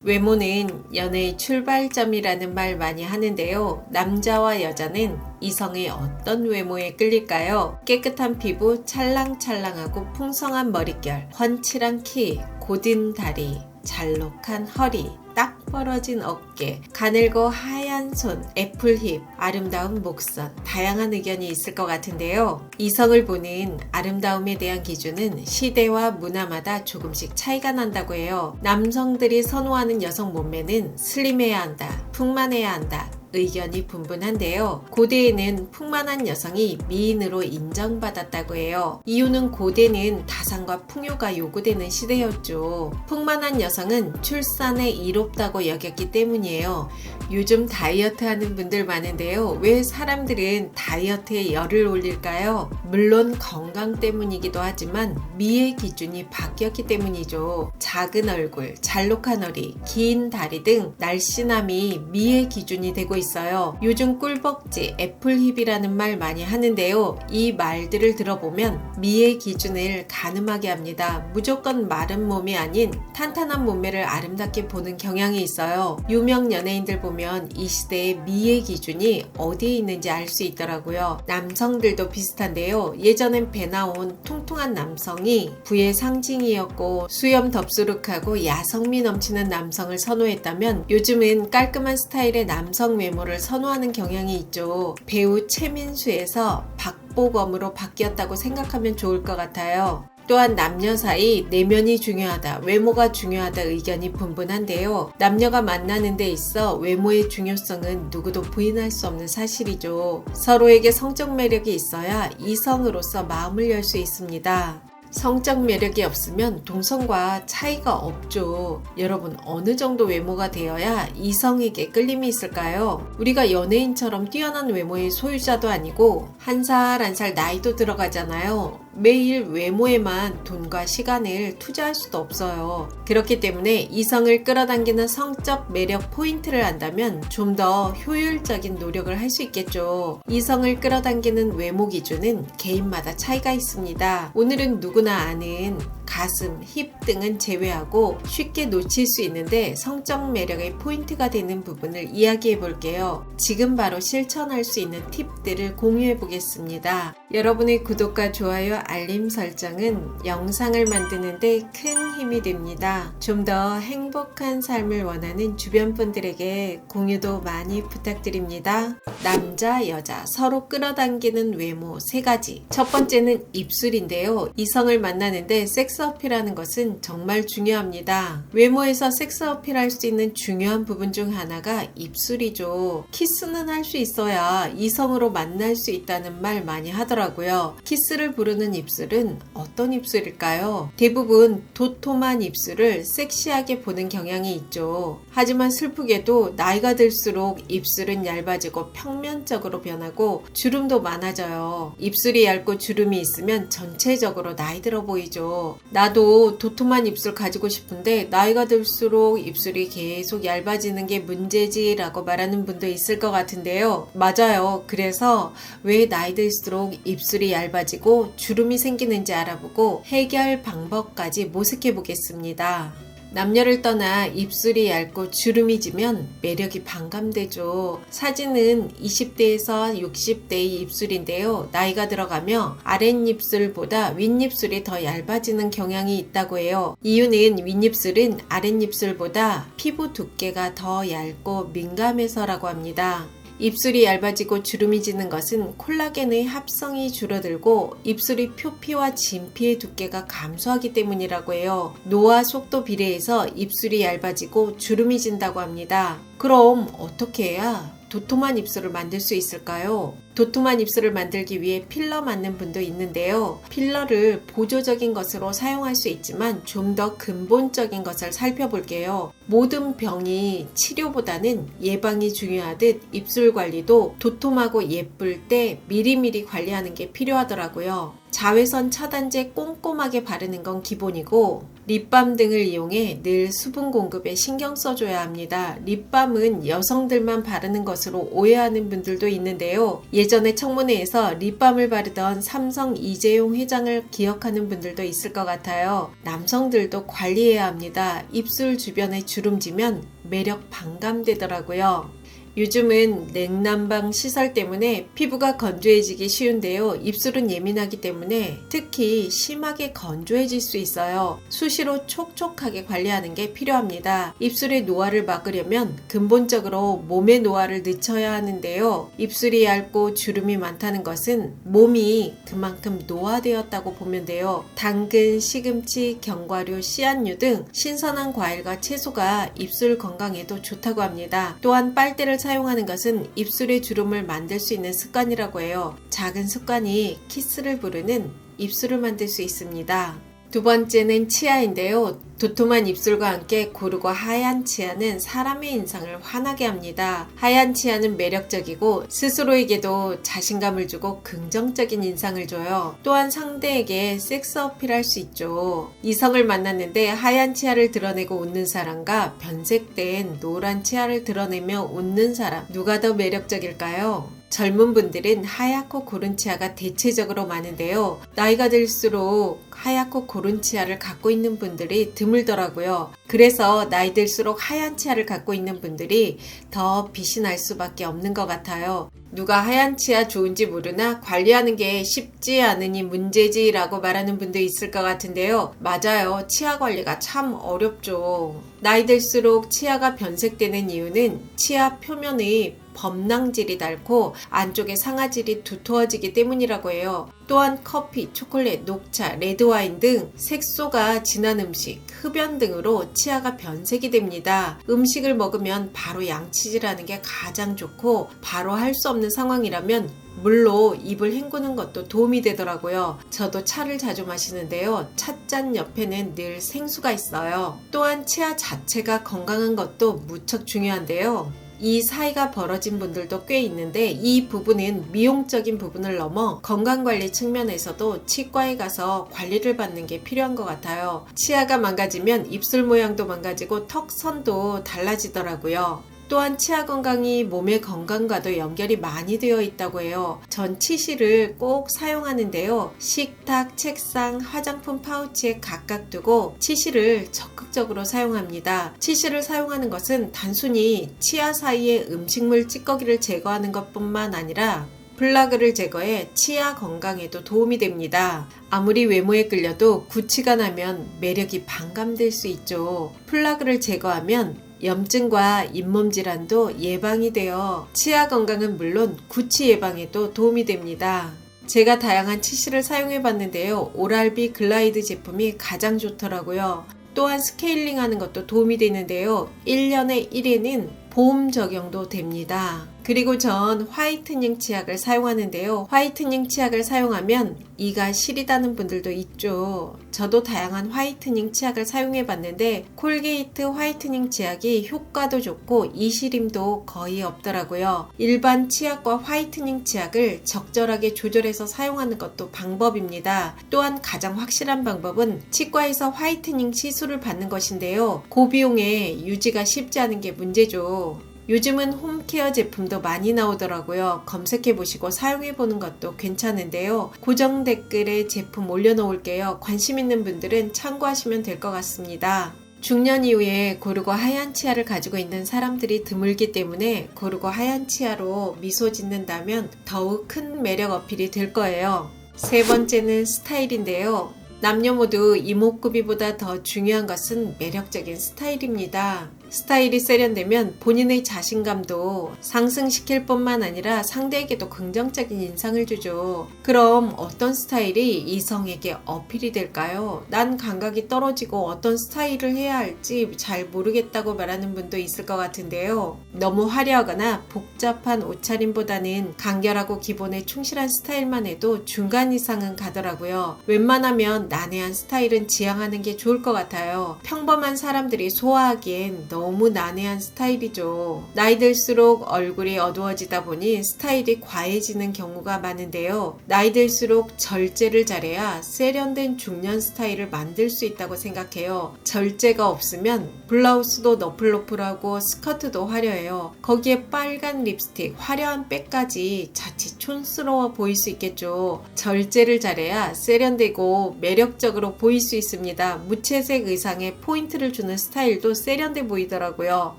외모는 연애의 출발점이라는 말 많이 하는데요. 남자와 여자는 이성의 어떤 외모에 끌릴까요? 깨끗한 피부, 찰랑찰랑하고 풍성한 머릿결, 훤칠한 키, 곧은 다리, 잘록한 허리, 딱 벌어진 어깨, 가늘고 하얀 손, 애플힙, 아름다운 목선, 다양한 의견이 있을 것 같은데요. 이성을 보는 아름다움에 대한 기준은 시대와 문화마다 조금씩 차이가 난다고 해요. 남성들이 선호하는 여성 몸매는 슬림해야 한다, 풍만해야 한다, 의견이 분분한데요. 고대에는 풍만한 여성이 미인으로 인정받았다고 해요. 이유는 고대는 다산과 풍요가 요구되는 시대였죠. 풍만한 여성은 출산에 이롭다고 여겼기 때문이에요. 요즘 다이어트 하는 분들 많은데요. 왜 사람들은 다이어트에 열을 올릴까요? 물론 건강 때문이기도 하지만 미의 기준이 바뀌었기 때문이죠. 작은 얼굴, 잘록한 허리, 긴 다리 등 날씬함이 미의 기준이 되고 있어요. 요즘 꿀벅지, 애플힙이라는 말 많이 하는데요. 이 말들을 들어보면 미의 기준을 가늠하게 합니다. 무조건 마른 몸이 아닌 탄탄한 몸매를 아름답게 보는 경향이 있어요. 유명 연예인들 보면 이 시대의 미의 기준이 어디에 있는지 알 수 있더라고요. 남성들도 비슷한데요. 예전엔 배 나온 퉁퉁한 남성이 부의 상징이었고 수염 덥수룩하고 야성미 넘치는 남성을 선호했다면 요즘은 깔끔한 스타일의 남성 외모를 선호하는 경향이 있죠. 배우 최민수에서 박보검으로 바뀌었다고 생각하면 좋을 것 같아요. 또한 남녀 사이 내면이 중요하다, 외모가 중요하다 의견이 분분한데요. 남녀가 만나는 데 있어 외모의 중요성은 누구도 부인할 수 없는 사실이죠. 서로에게 성적 매력이 있어야 이성으로서 마음을 열 수 있습니다. 성적 매력이 없으면 동성과 차이가 없죠. 여러분, 어느 정도 외모가 되어야 이성에게 끌림이 있을까요? 우리가 연예인처럼 뛰어난 외모의 소유자도 아니고 한 살 한 살 나이도 들어가잖아요. 매일 외모에만 돈과 시간을 투자할 수도 없어요. 그렇기 때문에 이성을 끌어당기는 성적 매력 포인트를 안다면 좀 더 효율적인 노력을 할 수 있겠죠. 이성을 끌어당기는 외모 기준은 개인마다 차이가 있습니다. 오늘은 누구나 아는 가슴, 힙 등은 제외하고 쉽게 놓칠 수 있는데 성적 매력의 포인트가 되는 부분을 이야기해 볼게요. 지금 바로 실천할 수 있는 팁들을 공유해 보겠습니다. 여러분의 구독과 좋아요, 알림 설정은 영상을 만드는데 큰 힘이 됩니다. 좀 더 행복한 삶을 원하는 주변 분들에게 공유도 많이 부탁드립니다. 남자, 여자 서로 끌어당기는 외모 3가지. 첫 번째는 입술인데요. 이성을 만나는데 섹스 어필하는 것은 정말 중요합니다. 외모에서 섹스 어필할 수 있는 중요한 부분 중 하나가 입술이죠. 키스는 할 수 있어야 이성으로 만날 수 있다는 말 많이 하더라고요. 키스를 부르는 입술은 어떤 입술일까요? 대부분 도톰한 입술을 섹시하게 보는 경향이 있죠. 하지만 슬프게도 나이가 들수록 입술은 얇아지고 평면적으로 변하고 주름도 많아져요. 입술이 얇고 주름이 있으면 전체적으로 나이 들어 보이죠. 나도 도톰한 입술 가지고 싶은데 나이가 들수록 입술이 계속 얇아지는 게 문제지 라고 말하는 분도 있을 것 같은데요. 맞아요. 그래서 왜 나이 들수록 입술이 얇아지고 주름이 생기는지 알아보고 해결 방법까지 모색해 보겠습니다. 남녀를 떠나 입술이 얇고 주름이 지면 매력이 반감되죠. 사진은 20대에서 60대의 입술인데요. 나이가 들어가며 아랫입술보다 윗입술이 더 얇아지는 경향이 있다고 해요. 이유는 윗입술은 아랫입술보다 피부 두께가 더 얇고 민감해서라고 합니다. 입술이 얇아지고 주름이 지는 것은 콜라겐의 합성이 줄어들고 입술이 표피와 진피의 두께가 감소하기 때문이라고 해요. 노화 속도 비례해서 입술이 얇아지고 주름이 진다고 합니다. 그럼 어떻게 해야 도톰한 입술을 만들 수 있을까요? 도톰한 입술을 만들기 위해 필러 맞는 분도 있는데요. 필러를 보조적인 것으로 사용할 수 있지만 좀 더 근본적인 것을 살펴볼게요. 모든 병이 치료보다는 예방이 중요하듯 입술 관리도 도톰하고 예쁠 때 미리미리 관리하는 게 필요하더라고요. 자외선 차단제 꼼꼼하게 바르는 건 기본이고 립밤 등을 이용해 늘 수분 공급에 신경 써줘야 합니다. 립밤은 여성들만 바르는 것으로 오해하는 분들도 있는데요. 예전 예전에 청문회에서 립밤을 바르던 삼성 이재용 회장을 기억하는 분들도 있을 것 같아요. 남성들도 관리해야 합니다. 입술 주변에 주름지면 매력 반감되더라고요. 요즘은 냉난방 시설 때문에 피부가 건조해지기 쉬운데요. 입술은 예민하기 때문에 특히 심하게 건조해질 수 있어요. 수시로 촉촉하게 관리하는 게 필요합니다. 입술의 노화를 막으려면 근본적으로 몸의 노화를 늦춰야 하는데요. 입술이 얇고 주름이 많다는 것은 몸이 그만큼 노화되었다고 보면 돼요. 당근, 시금치, 견과류, 씨앗류 등 신선한 과일과 채소가 입술 건강에도 좋다고 합니다. 또한 빨대를 사용하는 것은 입술의 주름을 만들 수 있는 습관이라고 해요. 작은 습관이 키스를 부르는 입술을 만들 수 있습니다. 두 번째는 치아인데요. 도톰한 입술과 함께 고르고 하얀 치아는 사람의 인상을 환하게 합니다. 하얀 치아는 매력적이고 스스로에게도 자신감을 주고 긍정적인 인상을 줘요. 또한 상대에게 섹스 어필할 수 있죠. 이성을 만났는데 하얀 치아를 드러내고 웃는 사람과 변색된 노란 치아를 드러내며 웃는 사람, 누가 더 매력적일까요? 젊은 분들은 하얗고 고른 치아가 대체적으로 많은데요. 나이가 들수록 하얗고 고른 치아를 갖고 있는 분들이 드물더라고요. 그래서 나이 들수록 하얀 치아를 갖고 있는 분들이 더 빛이 날 수밖에 없는 것 같아요. 누가 하얀 치아 좋은지 모르나 관리하는 게 쉽지 않으니 문제지 라고 말하는 분도 있을 것 같은데요. 맞아요. 치아 관리가 참 어렵죠. 나이 들수록 치아가 변색되는 이유는 치아 표면의 범랑질이 닳고 안쪽에 상아질이 두터워지기 때문이라고 해요. 또한 커피, 초콜릿, 녹차, 레드와인 등 색소가 진한 음식, 흡연 등으로 치아가 변색이 됩니다. 음식을 먹으면 바로 양치질하는 게 가장 좋고 바로 할 수 없는 상황이라면 물로 입을 헹구는 것도 도움이 되더라고요. 저도 차를 자주 마시는데요. 찻잔 옆에는 늘 생수가 있어요. 또한 치아 자체가 건강한 것도 무척 중요한데요. 이 사이가 벌어진 분들도 꽤 있는데 이 부분은 미용적인 부분을 넘어 건강관리 측면에서도 치과에 가서 관리를 받는 게 필요한 것 같아요. 치아가 망가지면 입술 모양도 망가지고 턱선도 달라지더라고요. 또한 치아 건강이 몸의 건강과도 연결이 많이 되어 있다고 해요. 전 치실을 꼭 사용하는데요. 식탁, 책상, 화장품 파우치에 각각 두고 치실을 적극적으로 사용합니다. 치실을 사용하는 것은 단순히 치아 사이의 음식물 찌꺼기를 제거하는 것뿐만 아니라 플라그를 제거해 치아 건강에도 도움이 됩니다. 아무리 외모에 끌려도 구취가 나면 매력이 반감될 수 있죠. 플라그를 제거하면 염증과 잇몸 질환도 예방이 되어 치아 건강은 물론 구취 예방에도 도움이 됩니다. 제가 다양한 치실을 사용해 봤는데요. 오랄비 글라이드 제품이 가장 좋더라고요. 또한 스케일링 하는 것도 도움이 되는데요. 1년에 1회는 보험 적용도 됩니다. 그리고 전 화이트닝 치약을 사용하는데요. 화이트닝 치약을 사용하면 이가 시리다는 분들도 있죠. 저도 다양한 화이트닝 치약을 사용해 봤는데 콜게이트 화이트닝 치약이 효과도 좋고 이시림도 거의 없더라고요. 일반 치약과 화이트닝 치약을 적절하게 조절해서 사용하는 것도 방법입니다. 또한 가장 확실한 방법은 치과에서 화이트닝 시술을 받는 것인데요. 고비용에 유지가 쉽지 않은 게 문제죠. 요즘은 홈케어 제품도 많이 나오더라고요. 검색해보시고 사용해보는 것도 괜찮은데요. 고정 댓글에 제품 올려놓을게요. 관심 있는 분들은 참고하시면 될 것 같습니다. 중년 이후에 고르고 하얀 치아를 가지고 있는 사람들이 드물기 때문에 고르고 하얀 치아로 미소 짓는다면 더욱 큰 매력 어필이 될 거예요. 세 번째는 스타일인데요. 남녀 모두 이목구비보다 더 중요한 것은 매력적인 스타일입니다. 스타일이 세련되면 본인의 자신감도 상승시킬 뿐만 아니라 상대에게도 긍정적인 인상을 주죠. 그럼 어떤 스타일이 이성에게 어필이 될까요? 난 감각이 떨어지고 어떤 스타일을 해야 할지 잘 모르겠다고 말하는 분도 있을 것 같은데요. 너무 화려하거나 복잡한 옷차림보다는 간결하고 기본에 충실한 스타일만 해도 중간 이상은 가더라고요. 웬만하면 난해한 스타일은 지향하는 게 좋을 것 같아요. 평범한 사람들이 소화하기엔 너무 난해한 스타일이죠. 나이 들수록 얼굴이 어두워지다 보니 스타일이 과해지는 경우가 많은데요. 나이 들수록 절제를 잘해야 세련된 중년 스타일을 만들 수 있다고 생각해요. 절제가 없으면 블라우스도 너플너플하고 스커트도 화려해요. 거기에 빨간 립스틱, 화려한 백까지 자칫 촌스러워 보일 수 있겠죠. 절제를 잘해야 세련되고 매력적으로 보일 수 있습니다. 무채색 의상에 포인트를 주는 스타일도 세련돼 보이더라고요.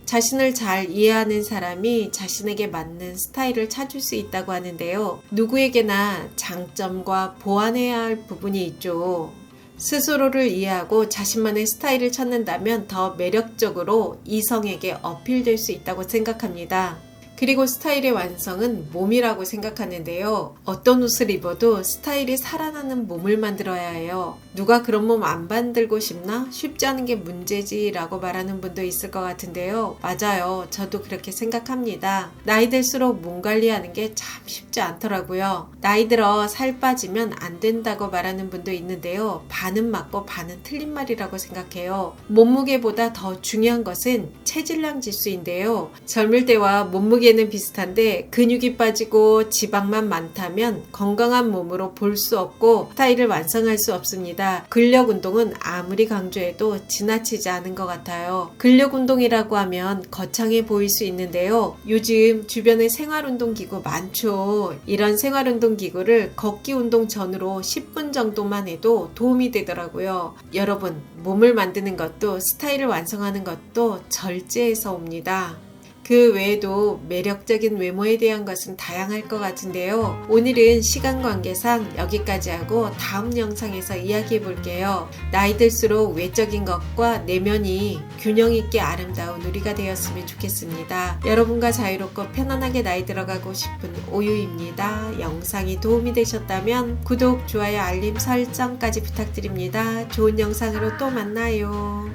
자신을 잘 이해하는 사람이 자신에게 맞는 스타일을 찾을 수 있다고 하는데요. 누구에게나 장점과 보완해야 할 부분이 있죠. 스스로를 이해하고 자신만의 스타일을 찾는다면 더 매력적으로 이성에게 어필될 수 있다고 생각합니다. 그리고 스타일의 완성은 몸이라고 생각하는데요. 어떤 옷을 입어도 스타일이 살아나는 몸을 만들어야 해요. 누가 그런 몸 안 만들고 싶나? 쉽지 않은 게 문제지 라고 말하는 분도 있을 것 같은데요. 맞아요. 저도 그렇게 생각합니다. 나이 들수록 몸 관리하는 게 참 쉽지 않더라고요. 나이 들어 살 빠지면 안 된다고 말하는 분도 있는데요. 반은 맞고 반은 틀린 말이라고 생각해요. 몸무게보다 더 중요한 것은 체질량 지수인데요. 젊을 때와 몸무게는 비슷한데 근육이 빠지고 지방만 많다면 건강한 몸으로 볼 수 없고 스타일을 완성할 수 없습니다. 근력 운동은 아무리 강조해도 지나치지 않은 것 같아요. 근력 운동이라고 하면 거창해 보일 수 있는데요. 요즘 주변에 생활운동 기구 많죠. 이런 생활운동 기구를 걷기 운동 전으로 10분 정도만 해도 도움이 되더라고요. 여러분, 몸을 만드는 것도 스타일을 완성하는 것도 절제에서 옵니다. 그 외에도 매력적인 외모에 대한 것은 다양할 것 같은데요. 오늘은 시간 관계상 여기까지 하고 다음 영상에서 이야기해 볼게요. 나이 들수록 외적인 것과 내면이 균형 있게 아름다운 우리가 되었으면 좋겠습니다. 여러분과 자유롭고 편안하게 나이 들어가고 싶은 오유입니다. 영상이 도움이 되셨다면 구독, 좋아요, 알림 설정까지 부탁드립니다. 좋은 영상으로 또 만나요.